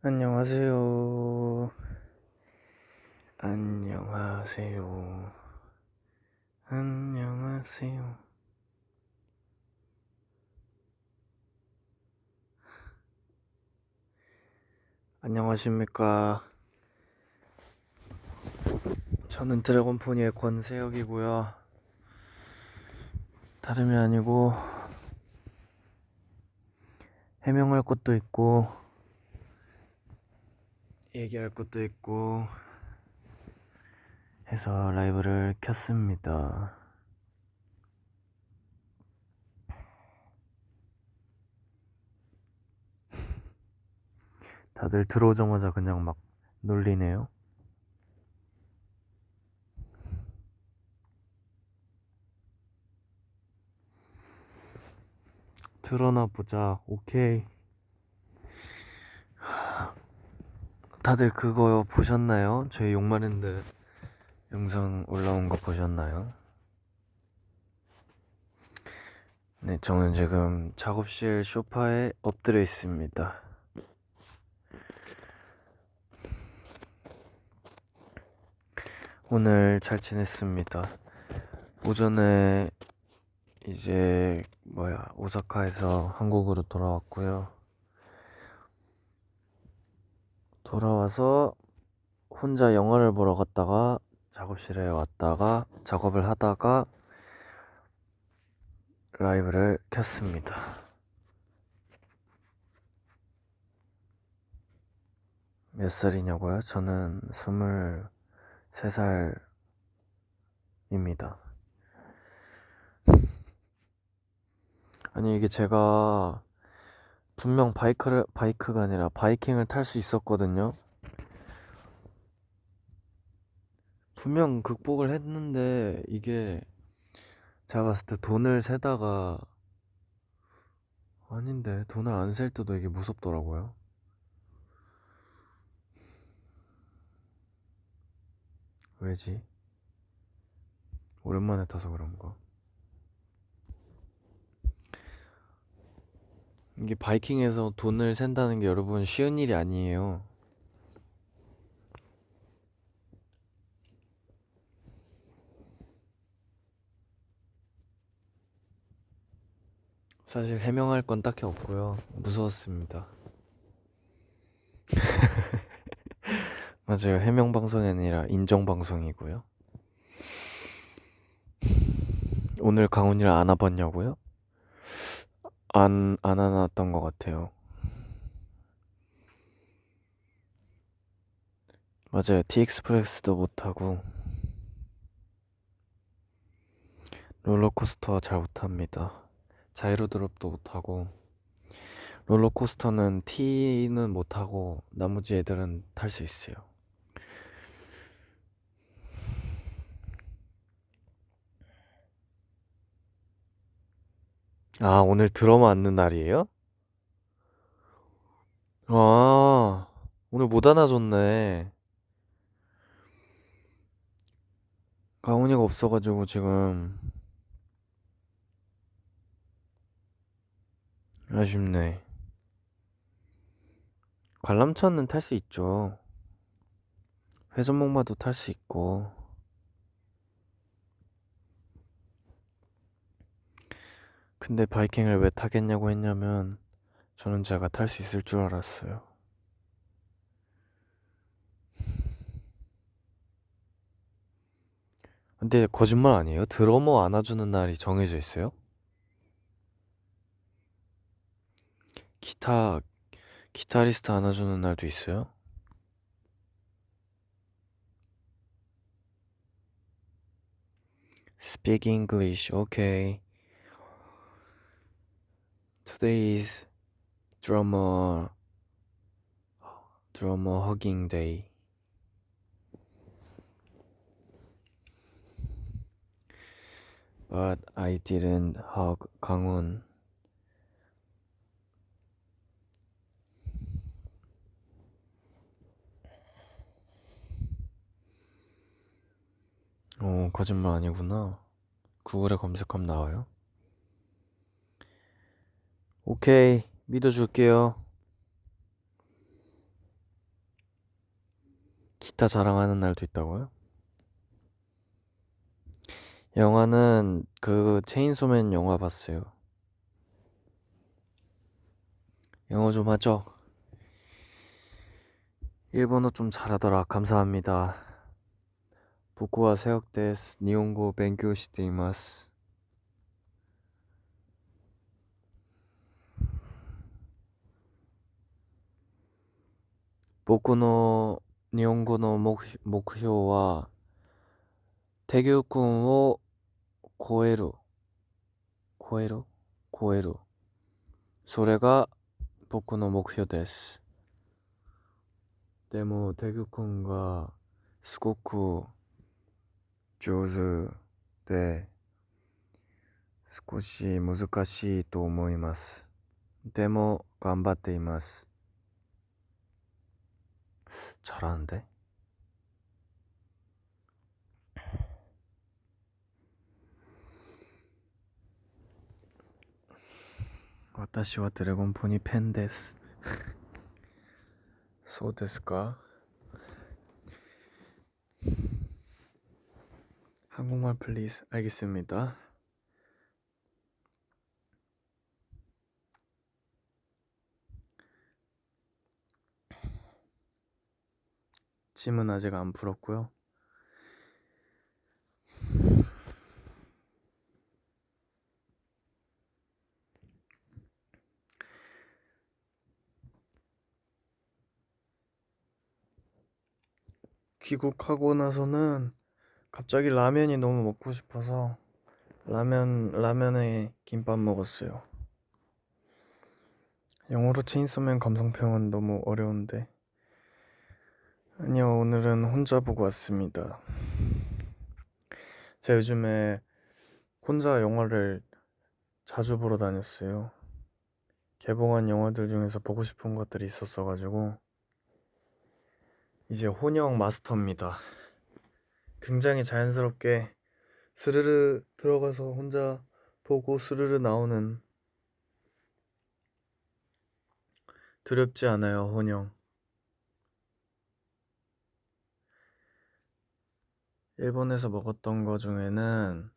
안녕하세요. 안녕하세요. 안녕하세요. 안녕하십니까. 저는 드래곤포니의 권세혁이고요. 다름이 아니고 해명할 것도 있고 얘기할 것도 있고 해서 라이브를 켰습니다. 다들 들어오자마자 그냥 막 놀리네요. 드러나 보자. 오케이. 다들 그거 보셨나요? 저희 욕마랜드 영상 올라온 거 보셨나요? 네, 저는 지금 작업실 소파에 엎드려 있습니다. 오늘 잘 지냈습니다. 오전에 이제 오사카에서 한국으로 돌아왔고요. 돌아와서 혼자 영화를 보러 갔다가 작업실에 왔다가 작업을 하다가 라이브를 켰습니다. 몇 살이냐고요? 저는 23살입니다. 아니 이게 제가 분명 바이크가 아니라 바이킹을 탈 수 있었거든요. 분명 극복을 했는데 이게 제가 봤을 때 돈을 세다가 아닌데 돈을 안 셀 때도 이게 무섭더라고요. 왜지? 오랜만에 타서 그런가? 이게 바이킹에서 돈을 센다는 게 여러분 쉬운 일이 아니에요. 사실 해명할 건 딱히 없고요. 무서웠습니다. 맞아요. 해명 방송이 아니라 인정 방송이고요. 오늘 강훈이를 안 와봤냐고요? 안 안아놨던 것 같아요. 맞아요. 티익스프레스도 못하고 롤러코스터 잘 못합니다. 자이로드롭도 못하고 롤러코스터는 T는 못하고 나머지 애들은 탈 수 있어요. 아, 오늘 드럼 맞는 날이에요? 아, 오늘 못 안아줬네. 가훈이가 없어가지고 지금 아쉽네. 관람차는 탈 수 있죠. 회전목마도 탈 수 있고. 근데 바이킹을 왜 타겠냐고 했냐면 저는 제가 탈 수 있을 줄 알았어요. 근데 거짓말 아니에요? 드러머 안아주는 날이 정해져 있어요? 기타리스트 안아주는 날도 있어요? Speak English, okay. Today is drummer hugging day. But I didn't hug 강훈. 거짓말 아니구나. 구글에 검색하면 나와요. 오케이, 믿어줄게요. 기타 자랑하는 날도 있다고요? 영화는 그 체인소맨 영화 봤어요. 영어 좀 하죠? 일본어 좀 잘하더라. 감사합니다. 보쿠와 세역 데스 니혼고 벤교 시테 이마스. 보쿠노 니혼고노 목표와 태교군を超えるそれが僕の目標です。でも태규君がすごく上手で少し難しいと思います。でも頑張っています。잘하는데? 私はドラゴンポニーペンです。そうですか? 한국말 플리즈. 알겠습니다. 짐은 아직 안 풀었고요. 귀국하고 나서는 갑자기 라면이 너무 먹고 싶어서 라면에 김밥 먹었어요. 영어로 체인소맨 감상평은 너무 어려운데. 아니요, 오늘은 혼자 보고 왔습니다. 제가 요즘에 혼자 영화를 자주 보러 다녔어요. 개봉한 영화들 중에서 보고 싶은 것들이 있었어가지고 이제 혼영 마스터입니다. 굉장히 자연스럽게 스르르 들어가서 혼자 보고 스르르 나오는, 두렵지 않아요, 혼영. 일본에서 먹었던 거 중에는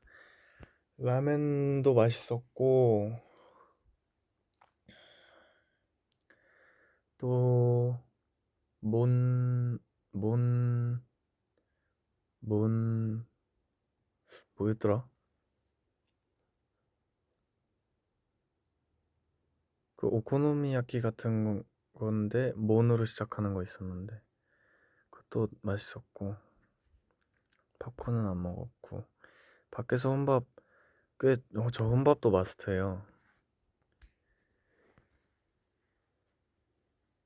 라멘도 맛있었고 또 뭐였더라? 그 오코노미야키 같은 건데 몬으로 시작하는 거 있었는데 그것도 맛있었고, 팝콘은 안 먹었고, 밖에서 혼밥 저 혼밥도 마스터예요.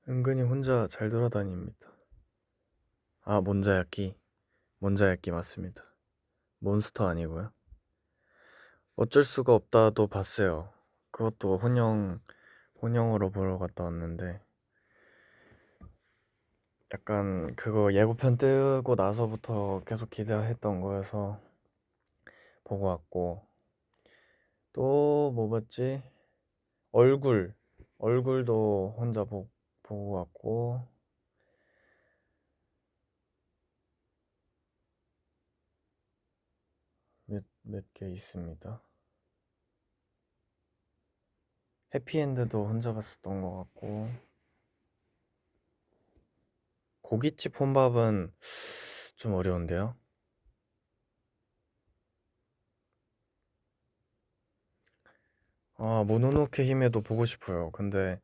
은근히 혼자 잘 돌아다닙니다. 아, 몬자야끼 맞습니다. 몬스터 아니고요. 어쩔 수가 없다도 봤어요. 그것도 혼영으로 보러 갔다 왔는데 약간 그거 예고편 뜨고 나서부터 계속 기대했던 거여서 보고 왔고, 또 뭐 봤지? 얼굴도 혼자 보고 왔고, 몇 개 있습니다. 해피엔드도 혼자 봤었던 것 같고, 고깃집 혼밥은 좀 어려운데요. 아, 모노노케 히메도 보고 싶어요. 근데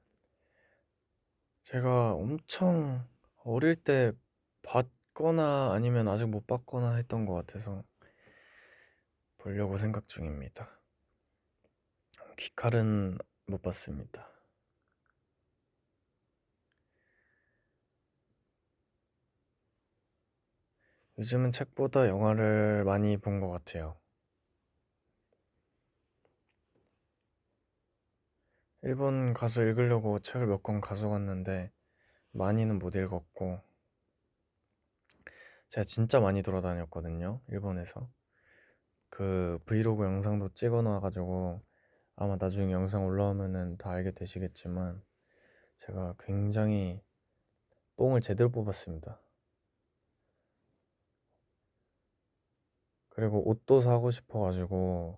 제가 엄청 어릴 때 봤거나 아니면 아직 못 봤거나 했던 것 같아서 보려고 생각 중입니다. 귀칼은 못 봤습니다. 요즘은 책보다 영화를 많이 본 것 같아요. 일본 가서 읽으려고 책을 몇 권 가져갔는데 많이는 못 읽었고, 제가 진짜 많이 돌아다녔거든요, 일본에서. 그 브이로그 영상도 찍어놔가지고 아마 나중에 영상 올라오면은 다 알게 되시겠지만 제가 굉장히 뽕을 제대로 뽑았습니다. 그리고 옷도 사고 싶어가지고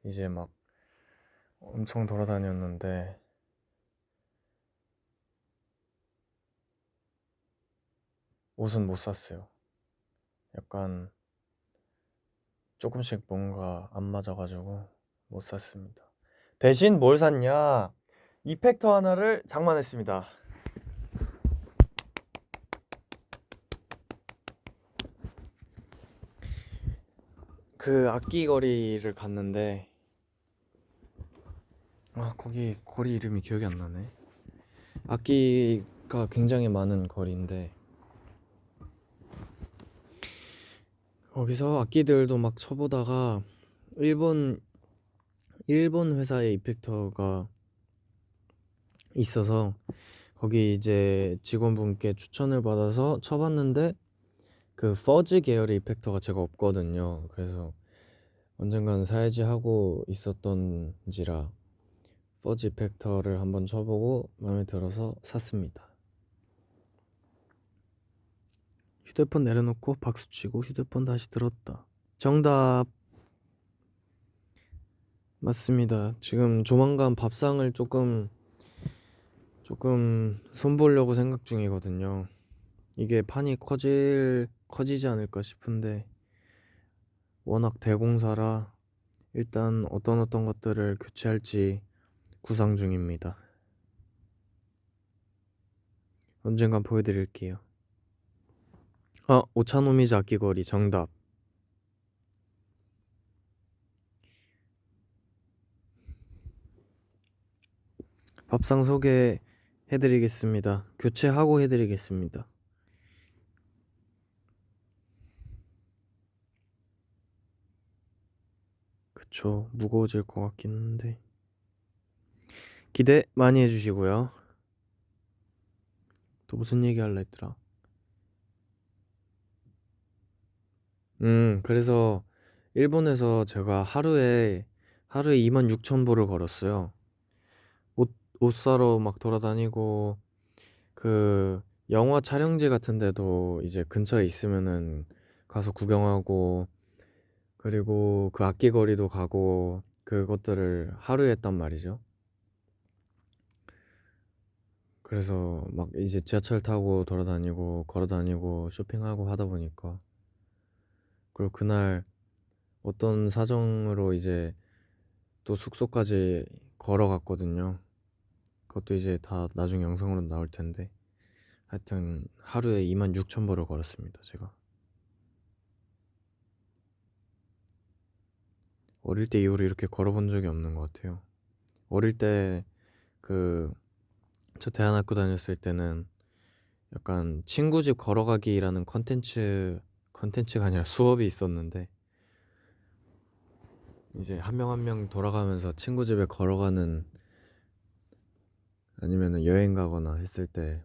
이제 막 엄청 돌아다녔는데 옷은 못 샀어요. 약간 조금씩 뭔가 안 맞아가지고 못 샀습니다. 대신 뭘 샀냐? 이펙터 하나를 장만했습니다. 그 악기 거리를 갔는데 거기 거리 이름이 기억이 안 나네. 악기가 굉장히 많은 거리인데 거기서 악기들도 막 쳐보다가 일본 회사의 이펙터가 있어서 거기 이제 직원분께 추천을 받아서 쳐봤는데 그 퍼즈 계열의 이펙터가 제가 없거든요. 그래서 언젠가는 사야지 하고 있었던지라 퍼즈 이펙터를 한번 쳐보고 마음에 들어서 샀습니다. 휴대폰 내려놓고 박수치고 휴대폰 다시 들었다. 정답. 맞습니다. 지금 조만간 밥상을 조금 손보려고 생각 중이거든요. 이게 판이 커지지 않을까 싶은데 워낙 대공사라 일단 어떤 것들을 교체할지 구상 중입니다. 언젠간 보여드릴게요. 오차노미즈 악기거리 정답. 밥상 소개해드리겠습니다. 교체하고 해드리겠습니다. 그쵸, 무거워질 것 같긴 한데 기대 많이 해주시고요. 또 무슨 얘기 할라 했더라. 그래서 일본에서 제가 하루에 26,000보를 걸었어요. 옷 사러 막 돌아다니고 그 영화 촬영지 같은 데도 이제 근처에 있으면은 가서 구경하고 그리고 그 악기 거리도 가고 그것들을 하루에 했단 말이죠. 그래서 막 이제 지하철 타고 돌아다니고 걸어다니고 쇼핑하고 하다 보니까 그리고 그날 어떤 사정으로 이제 또 숙소까지 걸어갔거든요. 그것도 이제 다 나중에 영상으로 나올 텐데 하여튼 하루에 26,000보를 걸었습니다. 제가 어릴 때 이후로 이렇게 걸어본 적이 없는 것 같아요. 어릴 때 그 저 대안학교 다녔을 때는 약간 친구 집 걸어가기라는 컨텐츠가 아니라 수업이 있었는데 이제 한 명 한 명 돌아가면서 친구 집에 걸어가는 아니면은 여행 가거나 했을 때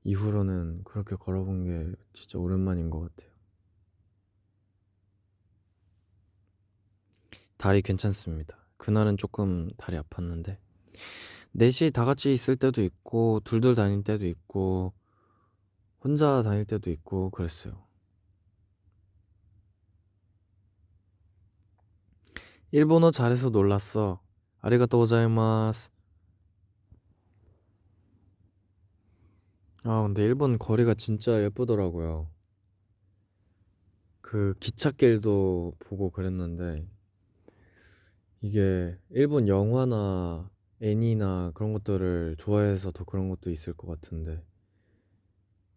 이후로는 그렇게 걸어본 게 진짜 오랜만인 것 같아요. 다리 괜찮습니다. 그날은 조금 다리 아팠는데 넷이 다 같이 있을 때도 있고 둘둘 다닐 때도 있고 혼자 다닐 때도 있고 그랬어요. 일본어 잘해서 놀랐어. 아리가또 고자이마스. 근데 일본 거리가 진짜 예쁘더라고요. 그 기찻길도 보고 그랬는데 이게 일본 영화나 애니나 그런 것들을 좋아해서 더 그런 것도 있을 것 같은데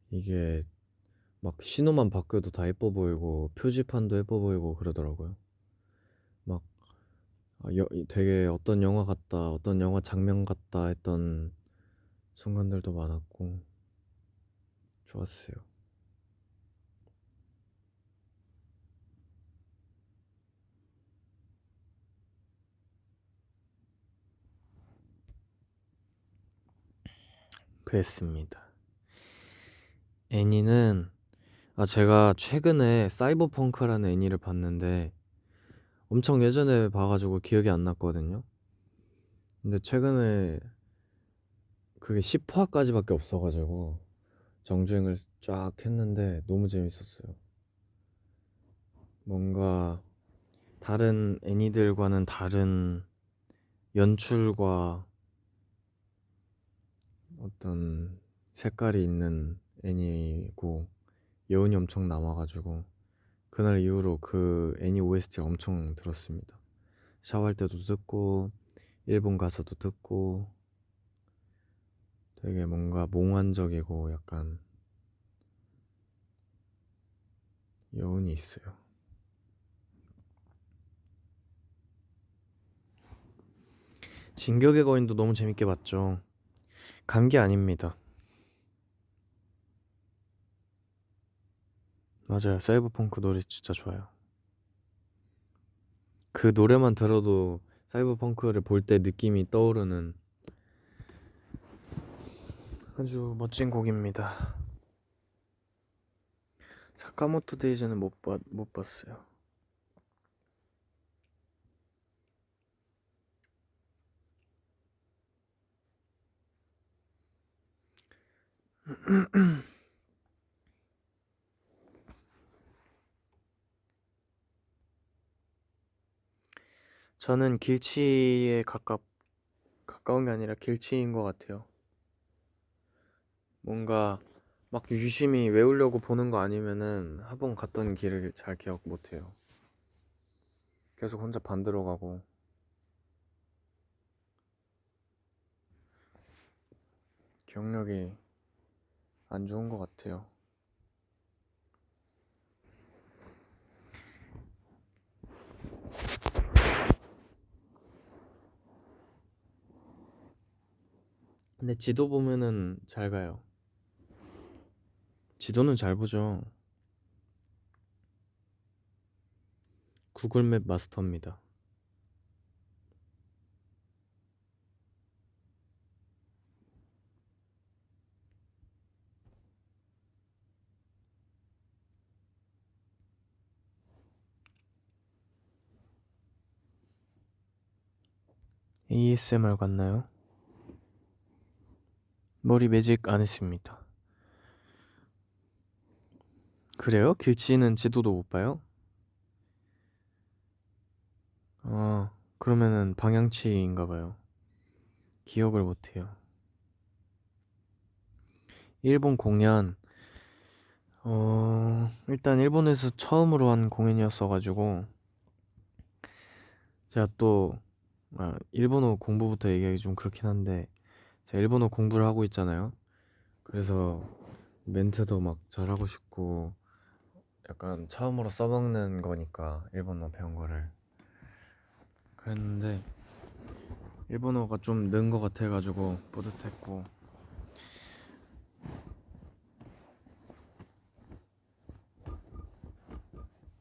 이게 막 신호만 바뀌어도 다 예뻐 보이고 표지판도 예뻐 보이고 그러더라고요. 막 되게 어떤 영화 같다, 어떤 영화 장면 같다 했던 순간들도 많았고 좋았어요. 그랬습니다. 애니는 제가 최근에 사이버펑크라는 애니를 봤는데 엄청 예전에 봐가지고 기억이 안 났거든요. 근데 최근에 그게 10화까지밖에 없어가지고 정주행을 쫙 했는데 너무 재밌었어요. 뭔가 다른 애니들과는 다른 연출과 어떤 색깔이 있는 애니고 여운이 엄청 남아가지고 그날 이후로 그 애니 OST를 엄청 들었습니다. 샤워할 때도 듣고 일본 가서도 듣고 되게 뭔가 몽환적이고 약간 여운이 있어요. 진격의 거인도 너무 재밌게 봤죠. 감기 아닙니다. 맞아요. 사이버펑크 노래 진짜 좋아요. 그 노래만 들어도 사이버펑크를 볼 때 느낌이 떠오르는 아주 멋진 곡입니다. 사카모토 데이즈는 못 봤어요. 저는 길치에 가까운 게 아니라 길치인 것 같아요. 뭔가 막 유심히 외우려고 보는 거 아니면은 학원 갔던 길을 잘 기억 못 해요. 계속 혼자 반대로 가고. 기억력이 안 좋은 것 같아요. 근데 지도 보면은 잘 가요. 지도는 잘 보죠. 구글맵 마스터입니다. ASMR 같나요? 머리 매직 안 했습니다. 그래요? 길치는 지도도 못 봐요? 그러면은 방향치인가 봐요. 기억을 못 해요. 일본 공연, 일단 일본에서 처음으로 한 공연이었어가지고, 제가 또, 일본어 공부부터 얘기하기 좀 그렇긴 한데, 제가 일본어 공부를 하고 있잖아요. 그래서 멘트도 막 잘하고 싶고, 약간 처음으로 써먹는 거니까, 일본어 배운 거를. 그랬는데, 일본어가 좀 는 것 같아가지고 뿌듯했고,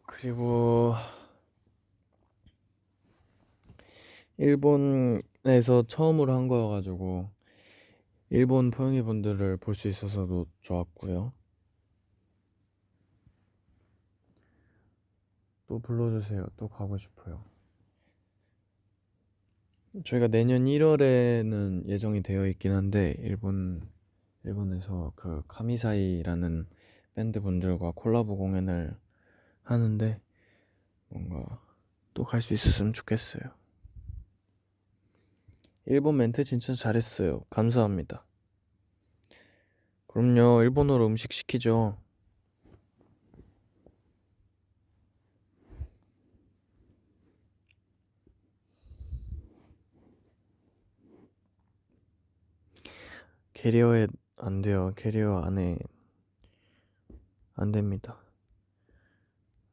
그리고 일본에서 처음으로 한 거여가지고 일본 포용이 분들을 볼 수 있어서도 좋았고요. 또 불러주세요. 또 가고 싶어요. 저희가 내년 1월에는 예정이 되어 있긴 한데 일본에서 그 카미사이라는 밴드 분들과 콜라보 공연을 하는데 뭔가 또 갈 수 있었으면 좋겠어요. 일본 멘트 진짜 잘했어요. 감사합니다. 그럼요. 일본어로 음식 시키죠. 캐리어에 안 돼요. 캐리어 안에 안 됩니다.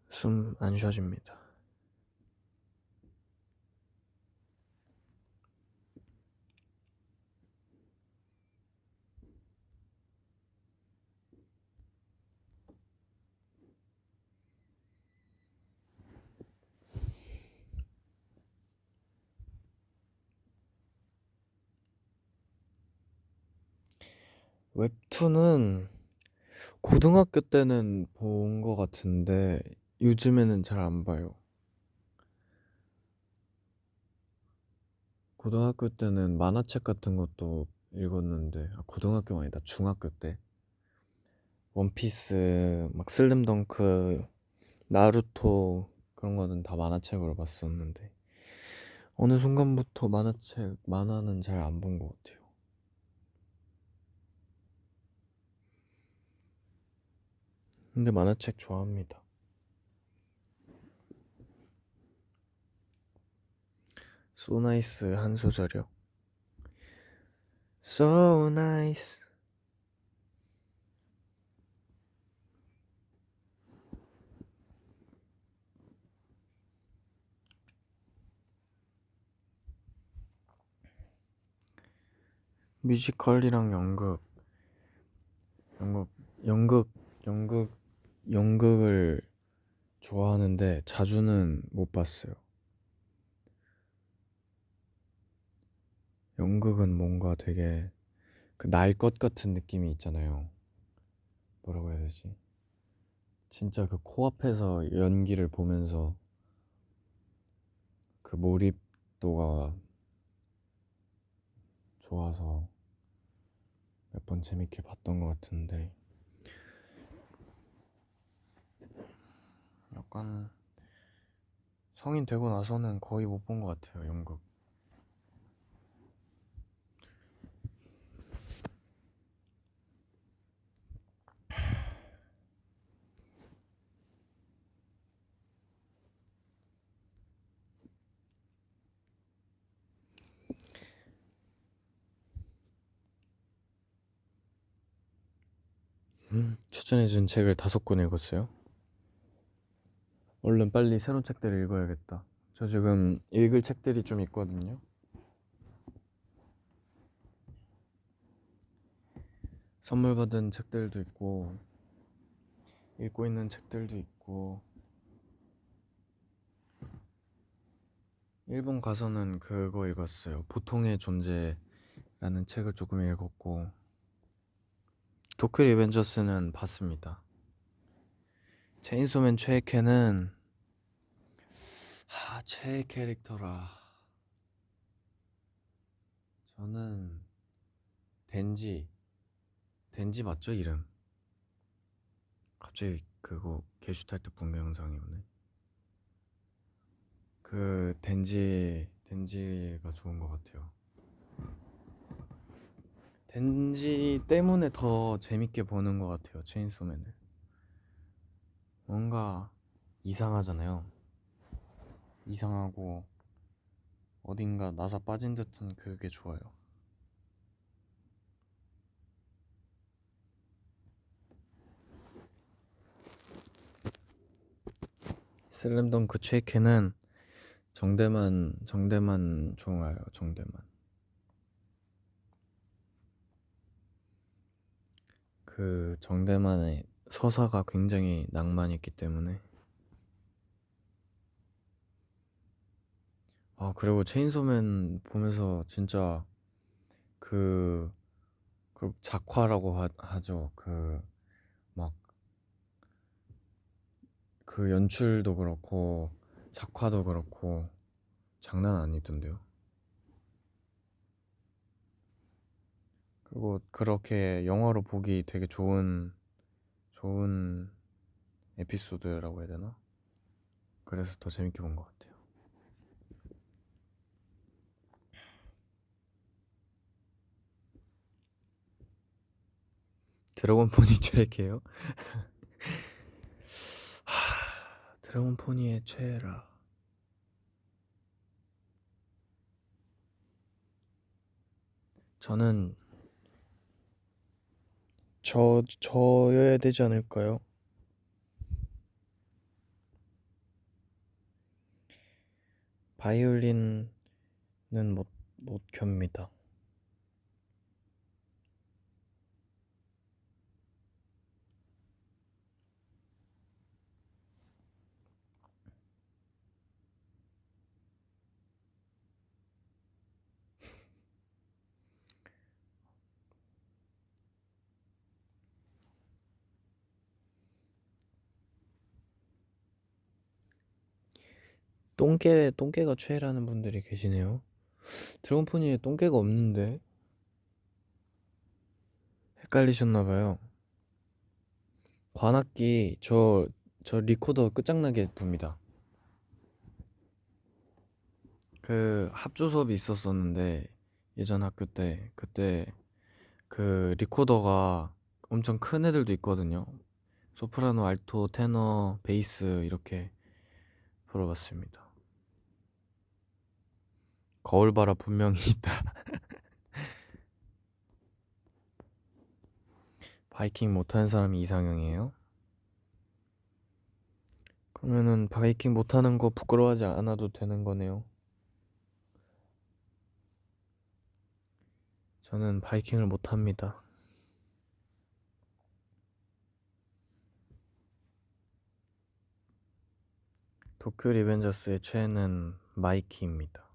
숨 안 쉬어집니다. 웹툰은 고등학교 때는 본 것 같은데 요즘에는 잘 안 봐요. 고등학교 때는 만화책 같은 것도 읽었는데 고등학교가 아니다 중학교 때 원피스 막 슬램덩크 나루토 그런 거는 다 만화책으로 봤었는데 어느 순간부터 만화는 잘 안 본 것 같아요. 근데 만화책 좋아합니다. So nice 한 소절이요. So nice. 뮤지컬이랑 연극, 연극, 연극, 연극을 좋아하는데 자주는 못 봤어요. 연극은 뭔가 되게 그 날 것 같은 느낌이 있잖아요. 뭐라고 해야 되지? 진짜 그 코앞에서 연기를 보면서 그 몰입도가 좋아서 몇 번 재밌게 봤던 것 같은데 약간 성인 되고 나서는 거의 못 본 것 같아요, 연극. 추천해준 책을 5권 읽었어요? 얼른 빨리 새로운 책들을 읽어야겠다. 저 지금 읽을 책들이 좀 있거든요. 선물 받은 책들도 있고 읽고 있는 책들도 있고 일본 가서는 그거 읽었어요. 보통의 존재라는 책을 조금 읽었고 도쿄 리벤져스는 봤습니다. 체인소맨 최애캐는 최애 캐릭터라 저는 덴지 맞죠 이름? 갑자기 그거 게슈탈트 붕괴 영상이 오네. 그 덴지가 좋은 것 같아요. 덴지 때문에 더 재밌게 보는 것 같아요. 체인소맨을. 뭔가 이상하잖아요. 이상하고 어딘가 나사 빠진 듯한 그게 좋아요. 슬램덩크 최애캐는 정대만 좋아요. 정대만. 그 정대만의 서사가 굉장히 낭만이 있기 때문에. 그리고 체인소맨 보면서 진짜 그 작화라고 하죠. 막 그 연출도 그렇고 작화도 그렇고 장난 아니던데요. 그리고 그렇게 영화로 보기 되게 좋은 에피소드라고 해야 되나? 그래서 더 재밌게 본 것 같아요. 드래곤 포니 최애캐요? 드래곤 포니의 최애라. 저는 저여야 되지 않을까요? 바이올린은 못 켭니다. 똥개가 최애라는 분들이 계시네요. 드래곤 포니에 똥개가 없는데 헷갈리셨나봐요. 관악기 저 리코더 끝장나게 붑니다. 그 합주 수업이 있었었는데 예전 학교 때 그때 그 리코더가 엄청 큰 애들도 있거든요. 소프라노, 알토, 테너, 베이스 이렇게 불어봤습니다. 거울 봐라 분명히 있다. 바이킹 못하는 사람이 이상형이에요? 그러면은 바이킹 못하는 거 부끄러워하지 않아도 되는 거네요. 저는 바이킹을 못합니다. 도쿄 리벤져스의 최애는 마이키입니다.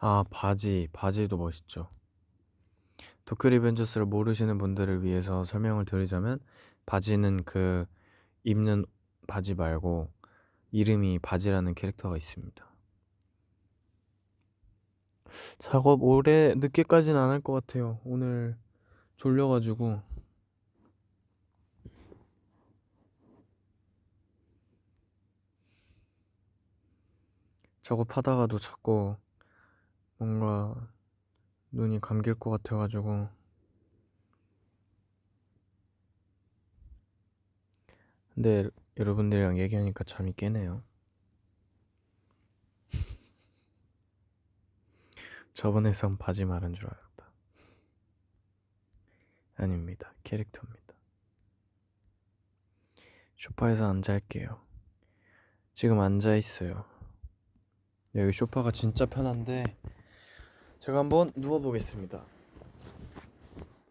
아, 바지도 멋있죠. 도쿄 리벤져스를 모르시는 분들을 위해서 설명을 드리자면 바지는 그 입는 바지 말고 이름이 바지라는 캐릭터가 있습니다. 작업 오래 늦게까지는 안 할 것 같아요. 오늘 졸려가지고. 작업하다가도 자꾸 뭔가 눈이 감길 것 같아가지고. 근데 여러분들이랑 얘기하니까 잠이 깨네요. 저번에선 바지 말한 줄 알았다. 아닙니다. 캐릭터입니다. 소파에서 앉아있게요. 지금 앉아있어요. 여기 소파가 진짜 편한데 제가 한번 누워보겠습니다.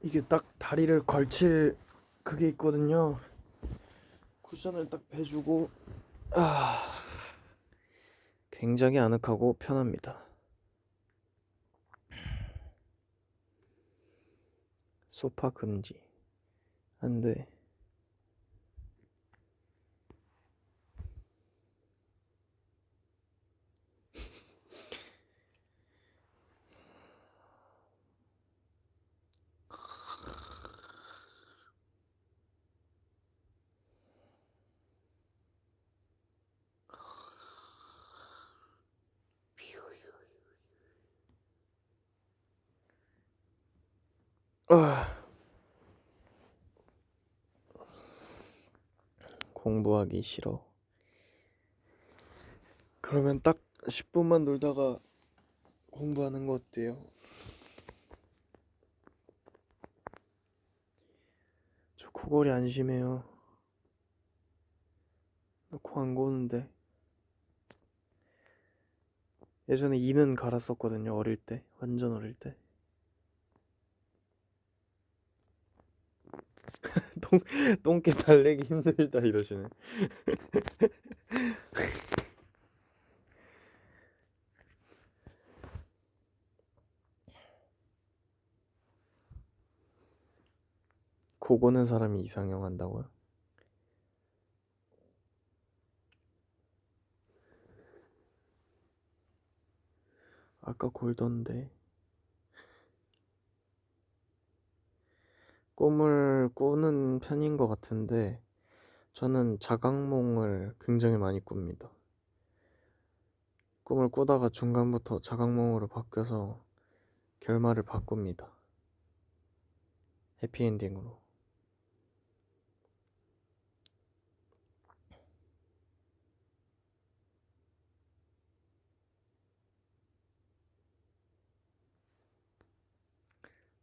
이게 딱 다리를 걸칠 그게 있거든요. 쿠션을 딱 빼주고 굉장히 아늑하고 편합니다. 소파 금지. 안 돼. 공부하기 싫어. 그러면 딱 10분만 놀다가 공부하는 거 어때요? 저 코골이 안 심해요. 코 안 고는데. 예전에 이는 갈았었거든요. 어릴 때. 완전 어릴 때. 똥개 달래기 힘들다 이러시네. 코 고는 사람이 이상형 한다고요? 아까 골던데. 꿈을 꾸는 편인 것 같은데 저는 자각몽을 굉장히 많이 꿉니다. 꿈을 꾸다가 중간부터 자각몽으로 바뀌어서 결말을 바꿉니다. 해피엔딩으로.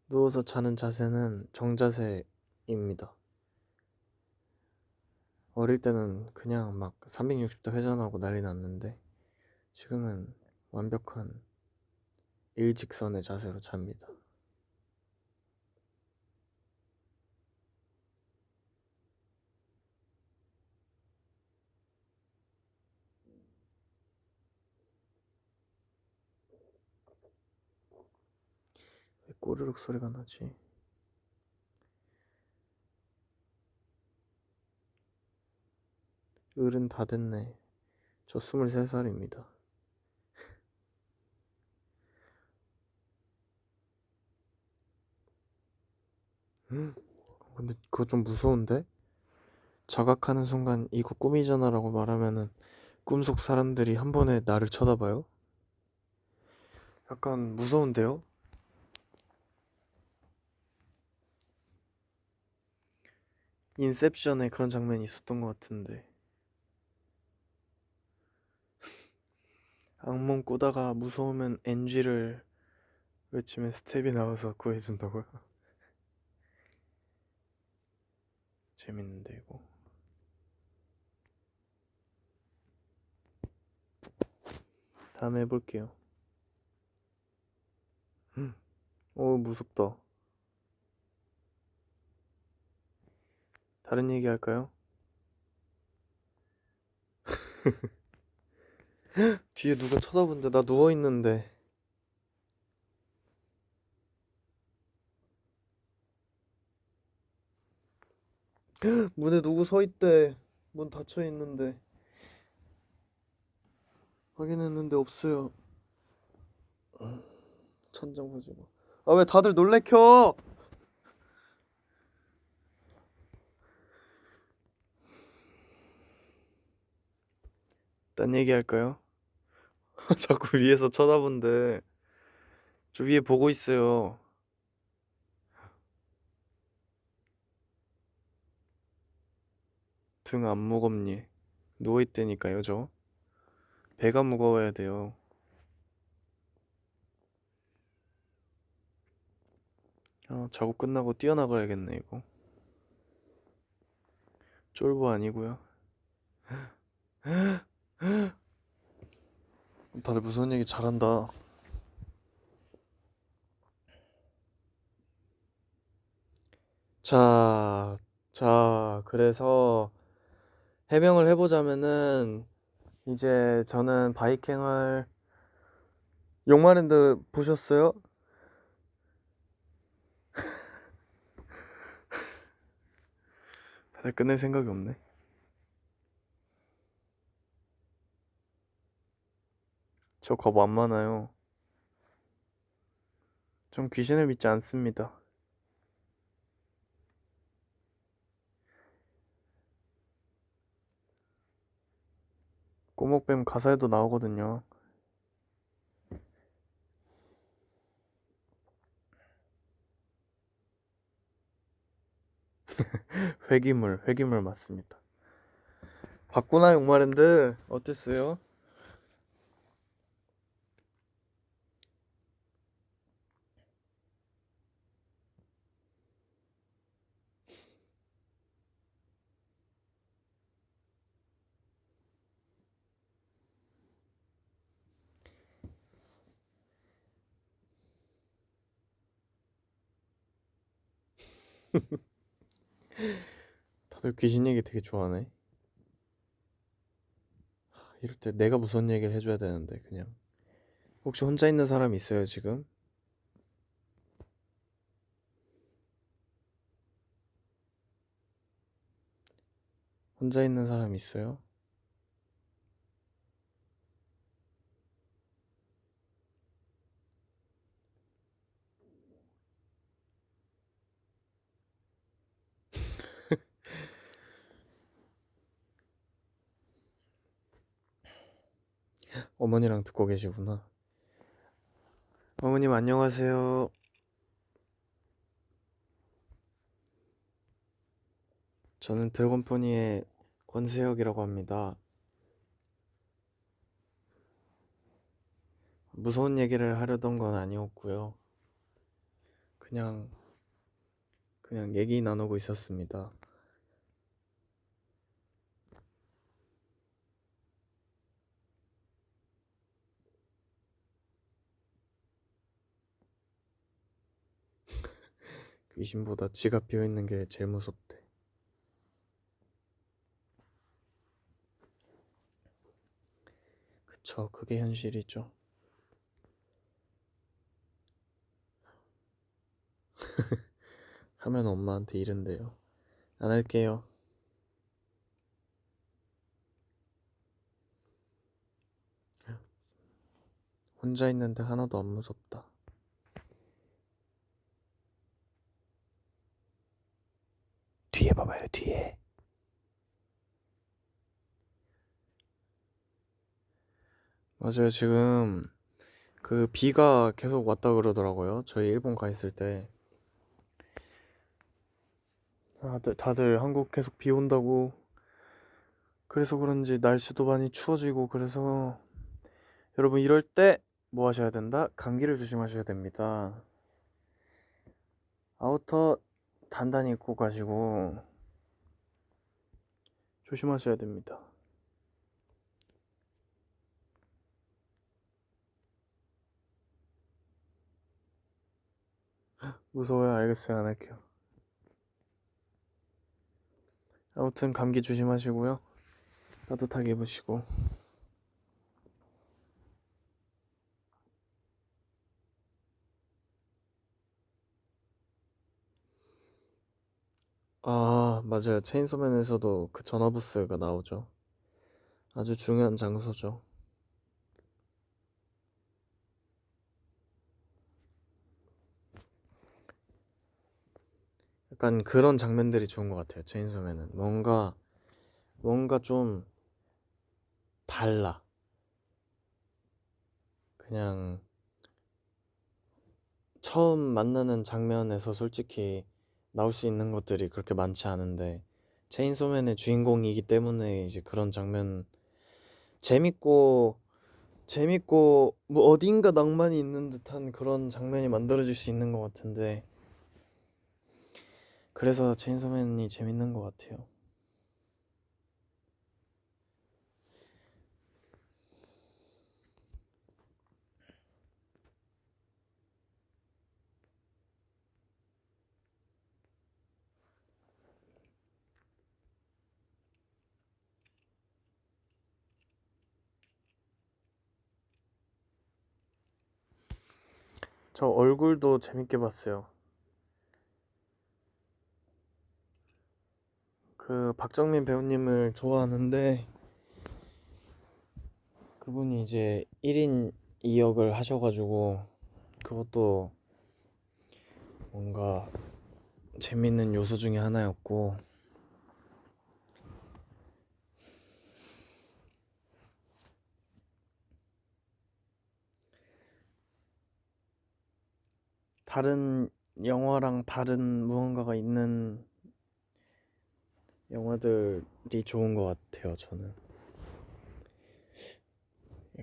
누워서 자는 자세는 정자세입니다. 어릴 때는 그냥 막 360도 회전하고 난리 났는데 지금은 완벽한 일직선의 자세로 잡니다. 왜 꼬르륵 소리가 나지? 어른 다 됐네. 저 23살입니다. 근데 그거 좀 무서운데? 자각하는 순간 이거 꿈이잖아 라고 말하면은 꿈속 사람들이 한 번에 나를 쳐다봐요? 약간 무서운데요? 인셉션에 그런 장면이 있었던 것 같은데 악몽 꾸다가 무서우면 NG를 외치면 스텝이 나와서 구해준다고요? 재밌는데 이거 다음에 해볼게요. 무섭다. 다른 얘기 할까요? 뒤에 누가 쳐다본데 나 누워있는데. 문에 누구 서있대. 문 닫혀있는데 확인했는데 없어요. 천장 보지 마. 아 왜 다들 놀래켜? 딴 얘기 할까요? 자꾸 위에서 쳐다본대. 저 위에 보고 있어요. 등 안 무겁니? 누워있다니까요 저. 배가 무거워야 돼요. 작업 끝나고 뛰어나가야겠네 이거. 쫄보 아니고요. 다들 무서운 얘기 잘한다. 그래서 해명을 해보자면은 이제 저는 바이킹을 용마랜드 보셨어요? 다들 끝낼 생각이 없네. 저 겁 안 많아요. 전 귀신을 믿지 않습니다. 꼬목뱀 가사에도 나오거든요. 회기물 맞습니다. 봤구나 용마랜드. 어땠어요? 다들 귀신 얘기 되게 좋아하네. 이럴 때 내가 무슨 얘기를 해줘야 되는데 그냥. 혹시 혼자 있는 사람 있어요 지금? 혼자 있는 사람 있어요? 어머니랑 듣고 계시구나. 어머님 안녕하세요. 저는 드래곤포니의 권세혁이라고 합니다. 무서운 얘기를 하려던 건 아니었고요. 그냥 얘기 나누고 있었습니다. 귀신보다 지갑 비어있는 게 제일 무섭대. 그쵸, 그게 현실이죠. 하면 엄마한테 이른대요. 안 할게요. 혼자 있는데 하나도 안 무섭다. 뒤에 봐봐요, 뒤에. 맞아요, 지금 그 비가 계속 왔다 그러더라고요. 저희 일본 가 있을 때. 다들 한국 계속 비 온다고. 그래서 그런지 날씨도 많이 추워지고 그래서 여러분 이럴 때 뭐 하셔야 된다? 감기를 조심하셔야 됩니다. 아우터 단단히 입고 가시고 조심하셔야 됩니다. 무서워요. 알겠어요. 안 할게요. 아무튼 감기 조심하시고요. 따뜻하게 입으시고. 아, 맞아요. 체인소맨에서도 그 전화부스가 나오죠. 아주 중요한 장소죠. 약간 그런 장면들이 좋은 것 같아요. 체인소맨은 뭔가 좀 달라. 그냥 처음 만나는 장면에서 솔직히 나올 수 있는 것들이 그렇게 많지 않은데 체인소맨의 주인공이기 때문에 이제 그런 장면 재밌고 뭐 어딘가 낭만이 있는 듯한 그런 장면이 만들어질 수 있는 것 같은데 그래서 체인소맨이 재밌는 것 같아요. 저 얼굴도 재밌게 봤어요. 그 박정민 배우님을 좋아하는데 그분이 이제 1인 2역을 하셔가지고 그것도 뭔가 재밌는 요소 중에 하나였고 다른 영화랑 다른 무언가가 있는 영화들이 좋은 것 같아요. 저는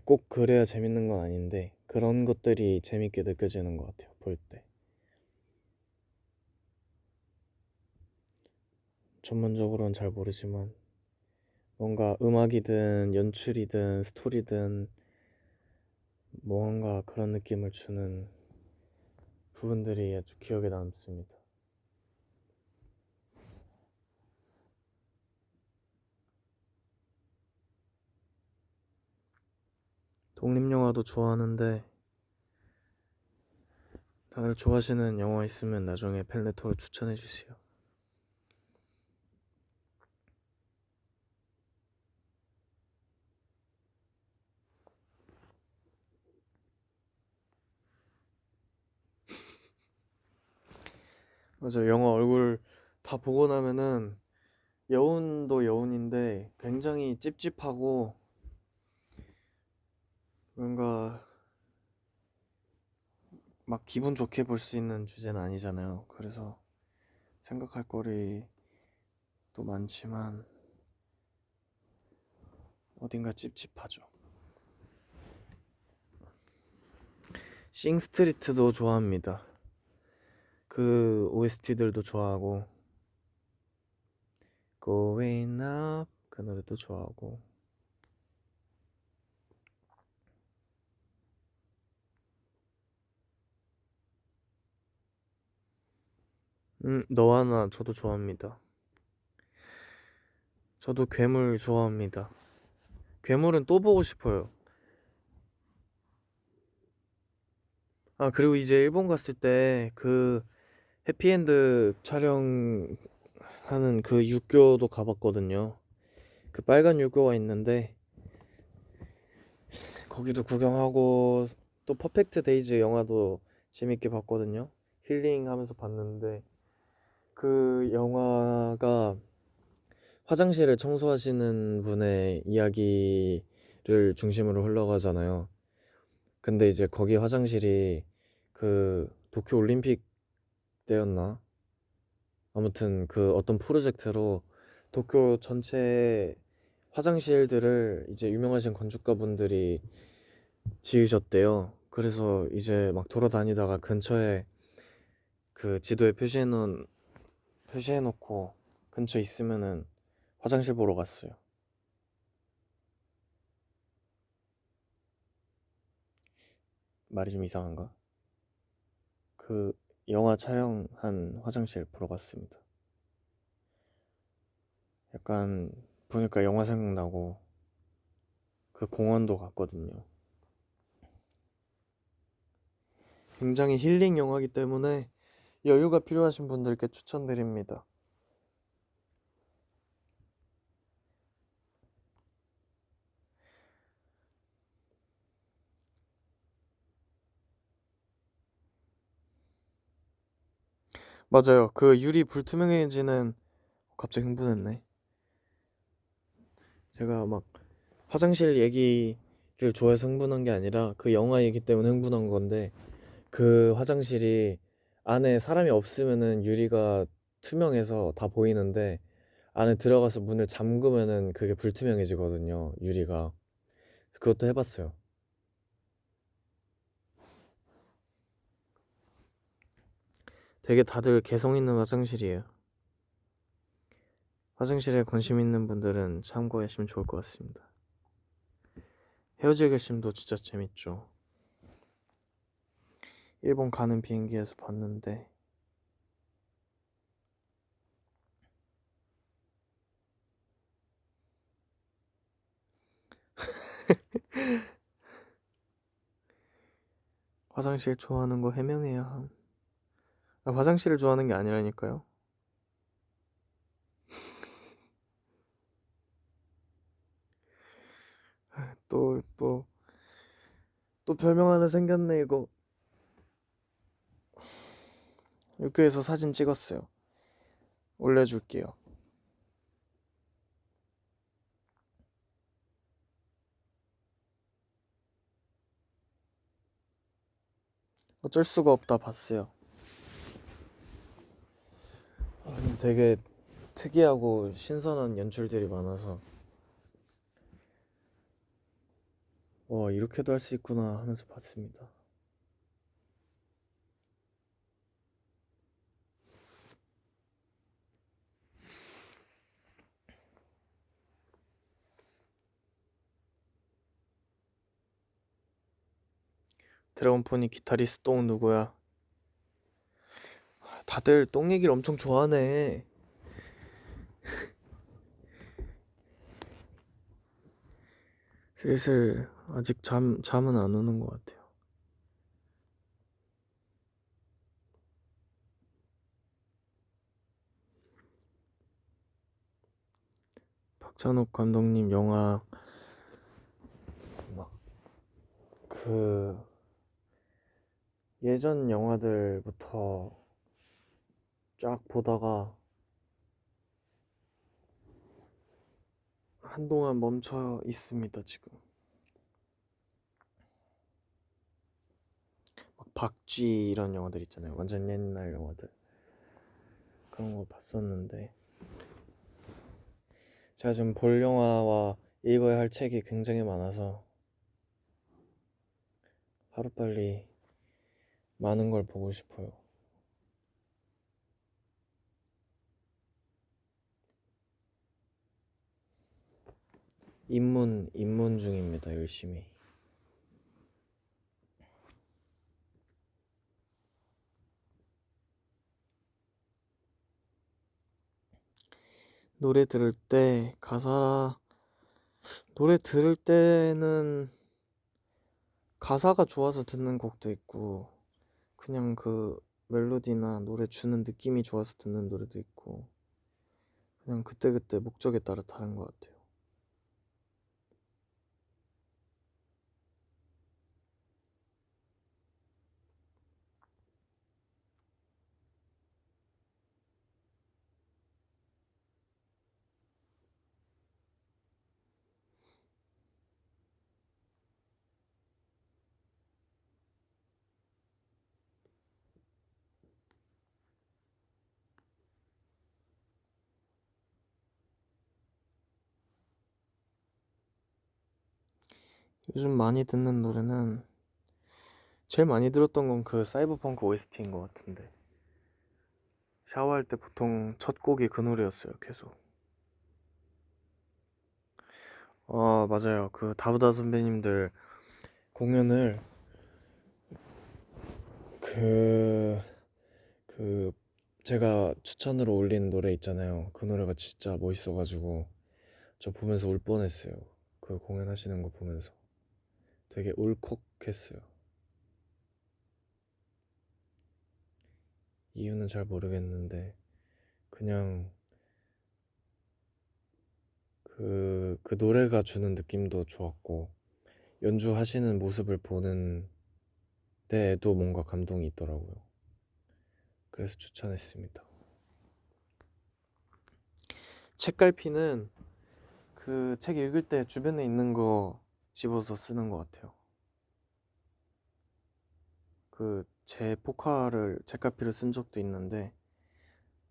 꼭 그래야 재밌는 건 아닌데 그런 것들이 재밌게 느껴지는 것 같아요. 볼 때. 전문적으로는 잘 모르지만 뭔가 음악이든 연출이든 스토리든 뭔가 그런 느낌을 주는 부분들이 아주 기억에 남습니다. 독립영화도 좋아하는데 다들 좋아하시는 영화 있으면 나중에 펠레토를 추천해주세요. 맞아, 영화 얼굴 다 보고 나면은 여운도 여운인데 굉장히 찝찝하고 뭔가 막 기분 좋게 볼 수 있는 주제는 아니잖아요. 그래서 생각할 거리도 많지만 어딘가 찝찝하죠. 싱스트리트도 좋아합니다. 그 OST들도 좋아하고 Going Up 그 노래도 좋아하고 너와 나 저도 좋아합니다. 저도 괴물 좋아합니다. 괴물은 또 보고 싶어요. 아, 그리고 이제 일본 갔을 때 그 해피엔드 촬영하는 그 육교도 가봤거든요. 그 빨간 육교가 있는데 거기도 구경하고, 또 퍼펙트 데이즈 영화도 재밌게 봤거든요. 힐링하면서 봤는데 그 영화가 화장실을 청소하시는 분의 이야기를 중심으로 흘러가잖아요. 근데 이제 거기 화장실이 그 도쿄 올림픽 때였나? 아무튼 그 어떤 프로젝트로 도쿄 전체 화장실들을 이제 유명하신 건축가분들이 지으셨대요. 그래서 이제 막 돌아다니다가 근처에 그 지도에 표시해놓고 근처에 있으면은 화장실 보러 갔어요. 말이 좀 이상한가? 그 영화 촬영한 화장실 보러 갔습니다. 약간 보니까 영화 생각나고, 그 공원도 갔거든요. 굉장히 힐링 영화이기 때문에 여유가 필요하신 분들께 추천드립니다. 맞아요. 그 유리 불투명해지는, 갑자기 흥분했네. 제가 막 화장실 얘기를 좋아해서 흥분한 게 아니라 그 영화 얘기 때문에 흥분한 건데, 그 화장실이 안에 사람이 없으면은 유리가 투명해서 다 보이는데 안에 들어가서 문을 잠그면은 그게 불투명해지거든요, 유리가. 그것도 해봤어요. 되게 다들 개성 있는 화장실이에요. 화장실에 관심 있는 분들은 참고하시면 좋을 것 같습니다. 헤어질 결심도 진짜 재밌죠. 일본 가는 비행기에서 봤는데 화장실 좋아하는 거 해명해야 함. 화장실을 좋아하는 게 아니라니까요. 또 또 또 별명 하나 생겼네 이거. 육교에서 사진 찍었어요. 올려줄게요. 어쩔 수가 없다 봤어요. 근데 되게 특이하고 신선한 연출들이 많아서 와, 이렇게도 할 수 있구나 하면서 봤습니다. 드래곤포니 기타리스트 똥 누구야? 다들 똥 얘기를 엄청 좋아하네. 슬슬 아직 잠은 안 오는 것 같아요. 박찬욱 감독님 영화 막 그 예전 영화들부터 쫙 보다가 한동안 멈춰 있습니다 지금. 막 박쥐 이런 영화들 있잖아요. 완전 옛날 영화들. 그런 거 봤었는데 제가 지금 볼 영화와 읽어야 할 책이 굉장히 많아서 하루빨리 많은 걸 보고 싶어요. 입문 중입니다, 열심히. 노래 들을 때 노래 들을 때는 가사가 좋아서 듣는 곡도 있고, 그냥 그 멜로디나 노래 주는 느낌이 좋아서 듣는 노래도 있고 그냥 그때그때 목적에 따라 다른 것 같아요. 요즘 많이 듣는 노래는 제일 많이 들었던 건 그 사이버펑크 OST인 것 같은데 샤워할 때 보통 첫 곡이 그 노래였어요. 계속. 맞아요. 그 다부다 선배님들 공연을 그 그 제가 추천으로 올린 노래 있잖아요. 그 노래가 진짜 멋있어가지고 저 보면서 울 뻔했어요. 그 공연하시는 거 보면서 되게 울컥했어요. 이유는 잘 모르겠는데 그냥 그 노래가 주는 느낌도 좋았고 연주하시는 모습을 보는 데에도 뭔가 감동이 있더라고요. 그래서 추천했습니다. 책갈피는 그 책 읽을 때 주변에 있는 거 집어서 쓰는 것 같아요. 그 제 포카를 책갈피를 쓴 적도 있는데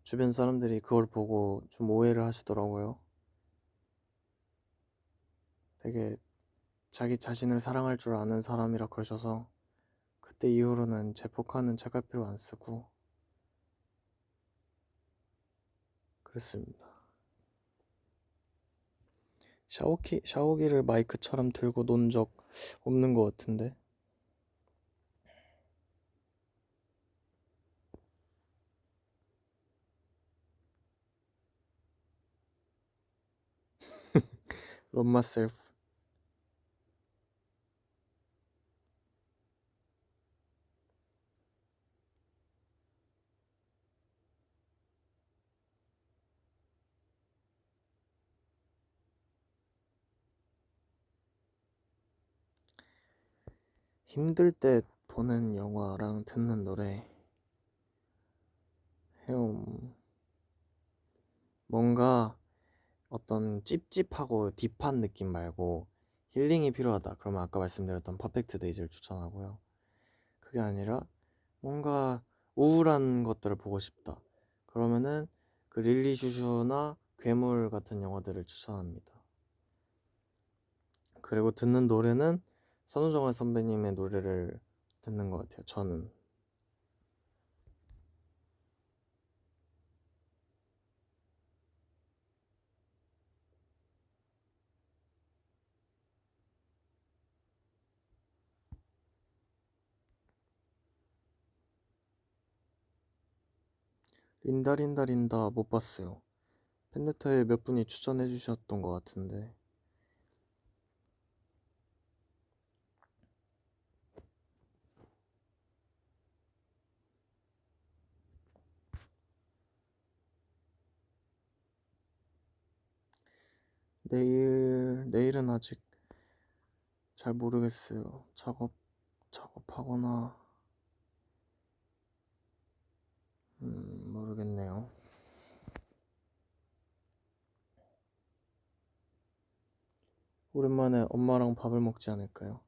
주변 사람들이 그걸 보고 좀 오해를 하시더라고요. 되게 자기 자신을 사랑할 줄 아는 사람이라 그러셔서 그때 이후로는 제 포카는 책갈피로 안 쓰고 그랬습니다. 샤워기를 마이크처럼 들고 논 적 없는 것 같은데 Love myself. 힘들 때 보는 영화랑 듣는 노래 해요. 뭔가 어떤 찝찝하고 딥한 느낌 말고 힐링이 필요하다. 그러면 아까 말씀드렸던 퍼펙트 데이즈를 추천하고요. 그게 아니라 뭔가 우울한 것들을 보고 싶다. 그러면은 그 릴리 슈슈나 괴물 같은 영화들을 추천합니다. 그리고 듣는 노래는 선우정아 선배님의 노래를 듣는 것 같아요. 저는. 린다 린다 린다 못 봤어요. 팬레터에 몇 분이 추천해 주셨던 것 같은데 내일은 아직 잘 모르겠어요. 작업하거나 모르겠네요. 오랜만에 엄마랑 밥을 먹지 않을까요?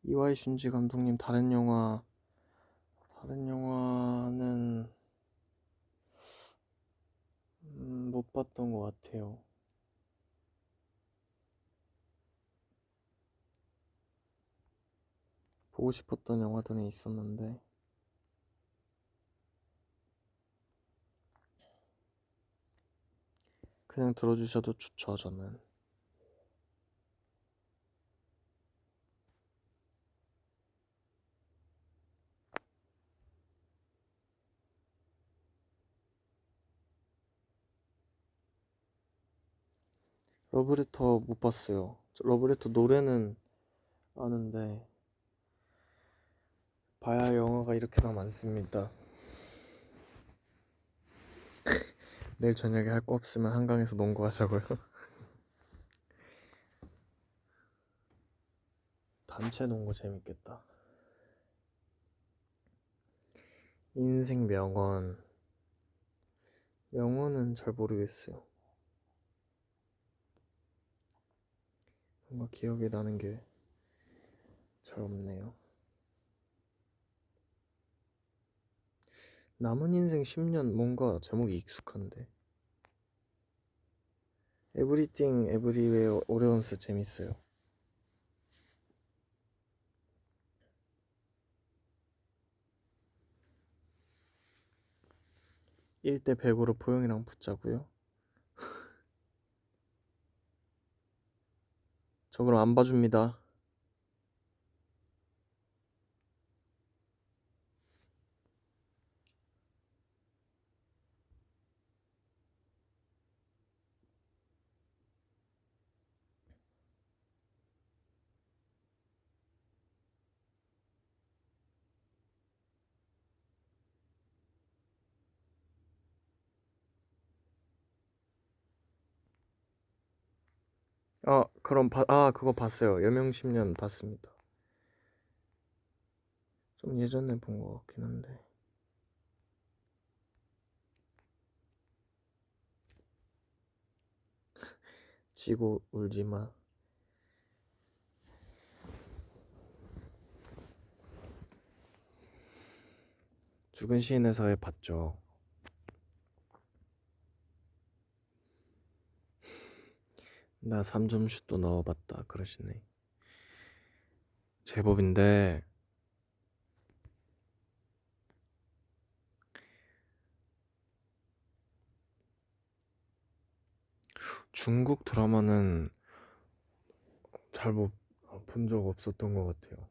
이와이 슌지 감독님 다른 영화는 못 봤던 것 같아요. 보고 싶었던 영화들은 있었는데 그냥 들어주셔도 좋죠. 저는 러브레터 못 봤어요. 러브레터 노래는 아는데 봐야 할 영화가 이렇게나 많습니다. 내일 저녁에 할 거 없으면 한강에서 농구 하자고요. 단체 농구 재밌겠다. 인생 명언은 잘 모르겠어요. 뭔가 기억에 나는 게 잘 없네요. 남은 인생 10년 뭔가 제목이 익숙한데. Everything Everywhere All at Once 재밌어요. 일 대 100으로 포용이랑 붙자고요. 저 그럼 안 봐줍니다. 그럼 그거 봤어요. 여명 10년 봤습니다. 좀 예전에 본 것 같긴 한데. 지고 울지마. 죽은 시인에서의 봤죠. 나 3점 슛도 넣어봤다 그러시네. 제법인데 중국 드라마는 잘 본 적 없었던 것 같아요.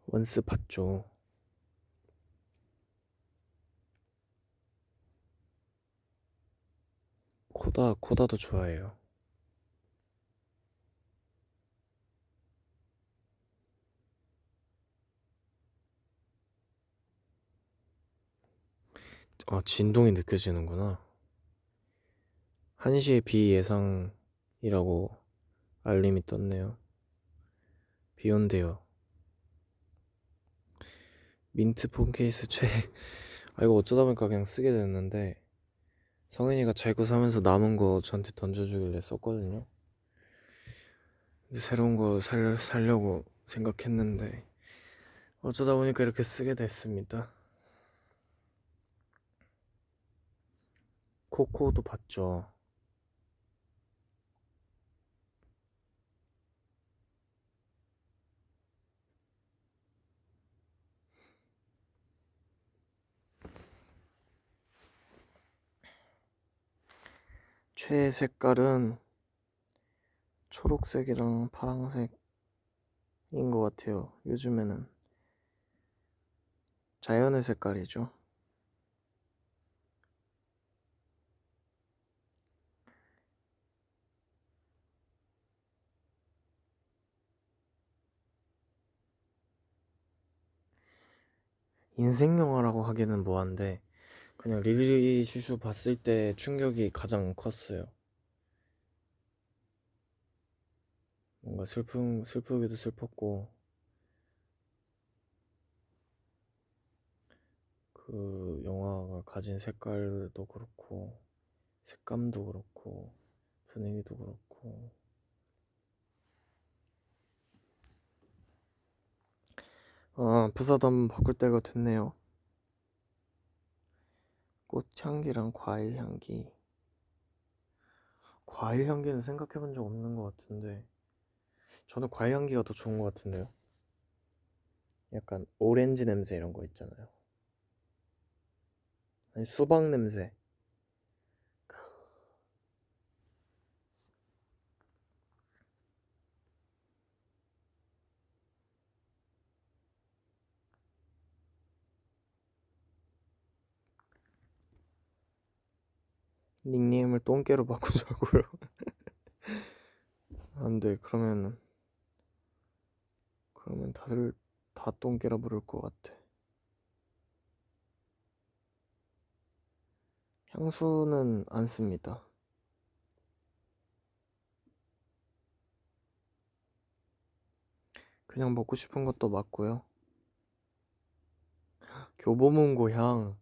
원스 봤죠. 코다도 좋아해요. 진동이 느껴지는구나. 1시에 비 예상이라고 알림이 떴네요. 비 온대요. 민트 폰 케이스 이거 어쩌다 보니까 그냥 쓰게 됐는데 성현이가 자고 사면서 남은 거 저한테 던져주길래 썼거든요. 근데 새로운 거 살려고 생각했는데 어쩌다 보니까 이렇게 쓰게 됐습니다. 코코도 봤죠. 최애 색깔은 초록색이랑 파랑색인 것 같아요. 요즘에는 자연의 색깔이죠. 인생 영화라고 하기는 뭐한데 그냥 리리 슈슈 봤을 때 충격이 가장 컸어요. 뭔가 슬프기도 슬펐고 그 영화가 가진 색깔도 그렇고 색감도 그렇고 분위기도 그렇고 부사도 한번 바꿀 때가 됐네요. 꽃향기랑 과일향기 과일 향기는 생각해 본 적 없는 것 같은데, 저는 과일 향기가 더 좋은 것 같은데요. 약간 오렌지 냄새 이런 거 있잖아요. 아니, 수박 냄새. 닉네임을 똥개로 바꾸자고요. 안 돼. 그러면 다들 다 똥개라 부를 것 같아. 향수는 안 씁니다. 그냥 먹고 싶은 것도 맞고요. 교보문고 향.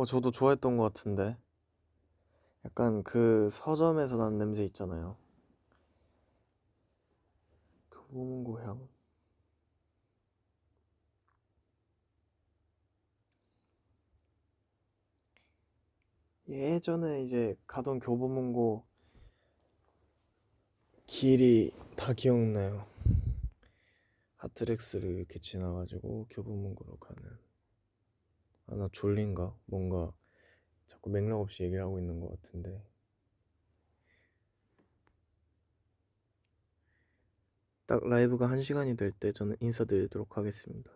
저도 좋아했던 것 같은데. 약간 그 서점에서 난 냄새 있잖아요. 교보문고 향. 예전에 이제 가던 교보문고 길이 다 기억나요. 하트렉스를 이렇게 지나가지고 교보문고로 가는. 아, 나 졸린가? 뭔가 자꾸 맥락 없이 얘기를 하고 있는 것 같은데. 딱 라이브가 1시간이 될 때 저는 인사드리도록 하겠습니다.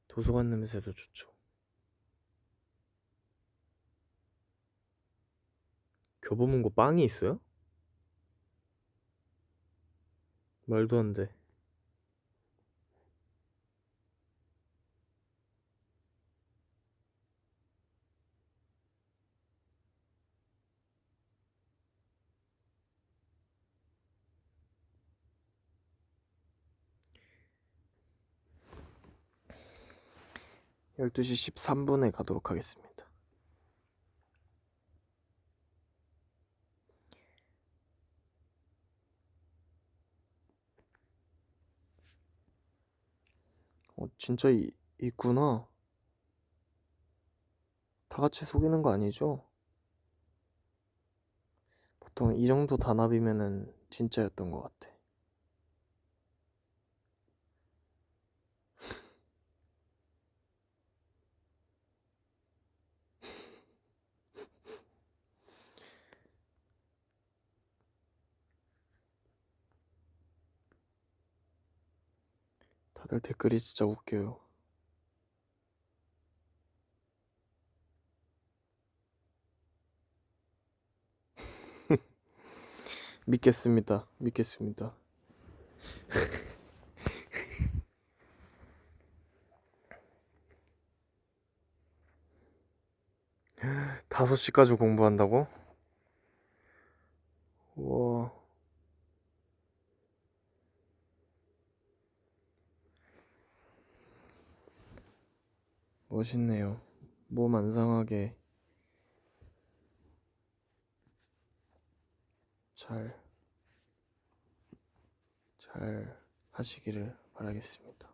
도서관 냄새도 좋죠. 교보문고 빵이 있어요? 말도 안 돼. 12시 13분에 가도록 하겠습니다. 진짜 있구나. 다 같이 속이는 거 아니죠? 보통 이 정도 단합이면은 진짜였던 것 같아. 다들 댓글이 진짜 웃겨요. 믿겠습니다. 믿겠습니다. 5시까지 공부한다고? 우와. 멋있네요. 몸 안 상하게 잘 하시기를 바라겠습니다.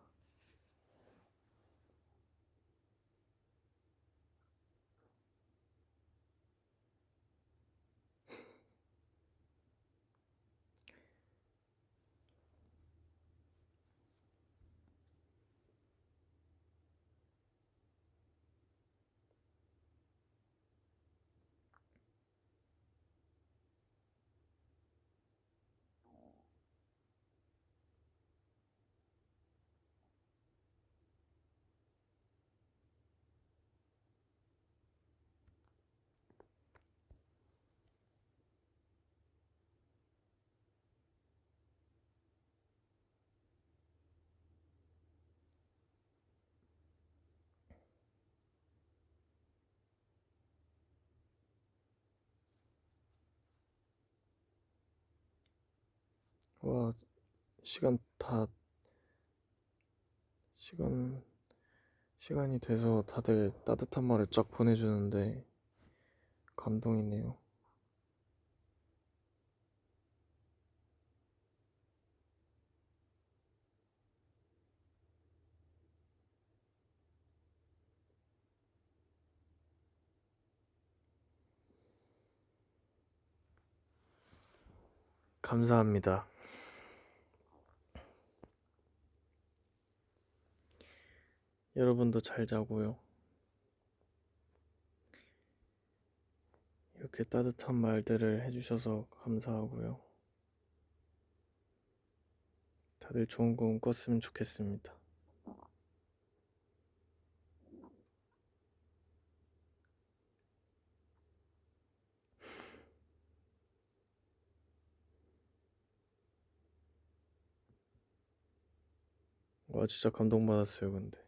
와, 시간 다 시간이 돼서 다들 따뜻한 말을 쫙 보내주는데 감동이네요. 감사합니다. 여러분도 잘 자고요. 이렇게 따뜻한 말들을 해주셔서 감사하고요. 다들 좋은 꿈 꿨으면 좋겠습니다. 와, 진짜 감동받았어요, 근데.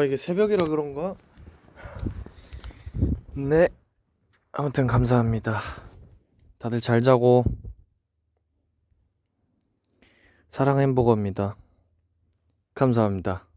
이게 새벽이라 그런가? 네. 아무튼 감사합니다. 다들 잘 자고. 사랑 햄버거입니다. 감사합니다.